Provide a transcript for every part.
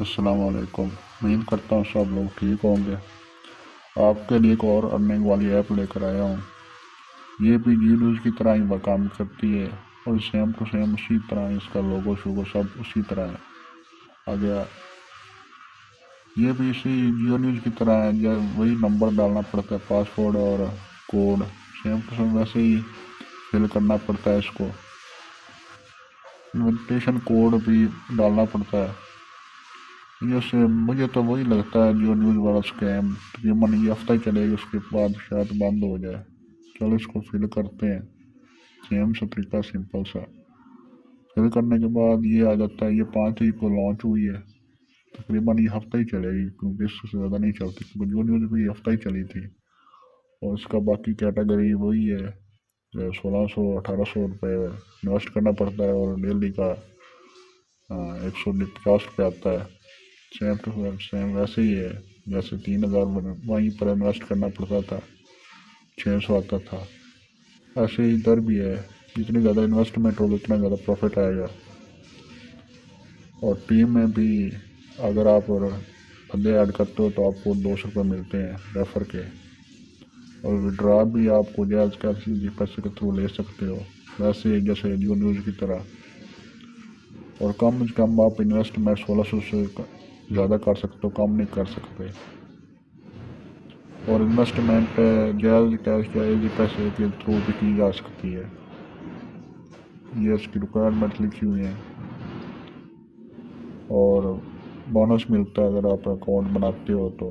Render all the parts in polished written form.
अस्सलाम वालेकुम। उम्मीद करता हूँ सब लोग ठीक होंगे। आपके लिए एक और अर्निंग वाली ऐप लेकर आया हूँ। ये भी जी न्यूज़ की तरह ही काम करती है और सेम टू सेम उसी तरह इसका लोगो शोगो सब उसी तरह है। आ गया। ये भी इसी जियो न्यूज़ की तरह है, जब वही नंबर डालना पड़ता है, पासवर्ड और कोड सेम टू सेम वैसे ही फिल करना पड़ता है। इसको इन्विटेशन कोड भी डालना पड़ता है। जैसे मुझे तो वही लगता है जो न्यूज़ वाला स्कैम तकरीबन ये हफ्ता ही चलेगा, उसके बाद शायद बंद हो जाए। चलो इसको फिल करते हैं। सेम सा तरीका, सिंपल सा। फिल करने के बाद ये आ जाता है, ये 5 तारीख को लॉन्च हुई है। तकरीबन ये हफ्ता ही चलेगी क्योंकि इससे ज़्यादा नहीं चलती, क्योंकि जो न्यूज़ भी हफ्ता ही चली थी। और इसका बाकी कैटेगरी वही है, 1600-1800 रुपये इन्वेस्ट करना पड़ता है और डेली का 150 रुपये आता है। सेम टू सेम वैसे ही है, जैसे 3,000 वहीं पर इन्वेस्ट करना पड़ता था, 600 आता था। ऐसे ही इधर भी है, जितनी ज़्यादा इन्वेस्टमेंट होगी उतना ज़्यादा प्रॉफिट आएगा। और टीम में भी अगर आप बंदे ऐड करते हो तो आपको 200 रुपये मिलते हैं रेफ़र के। और विड्रा भी आपको जैज़ कैसे पैसे के थ्रू ले सकते हो, वैसे ही जैसे जियो न्यूज़ की तरह। और कम से कम आप इन्वेस्टमेंट 1600 से ज़्यादा कर सकते हो, कम नहीं कर सकते। और इन्वेस्टमेंट जायज़ कैश जायज़ पैसे के थ्रू भी की जा सकती है। ये इसकी रिक्वायरमेंट लिखी हुई है। और बोनस मिलता है अगर आप अकाउंट बनाते हो तो।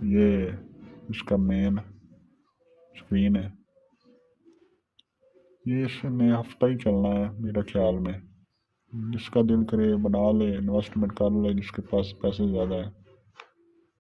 ये इसका मेन स्क्रीन है। ये इसने हफ्ता ही चलना है मेरा ख्याल में। जिसका दिल करे बना ले, इन्वेस्टमेंट कर ले, जिसके पास पैसे ज़्यादा है।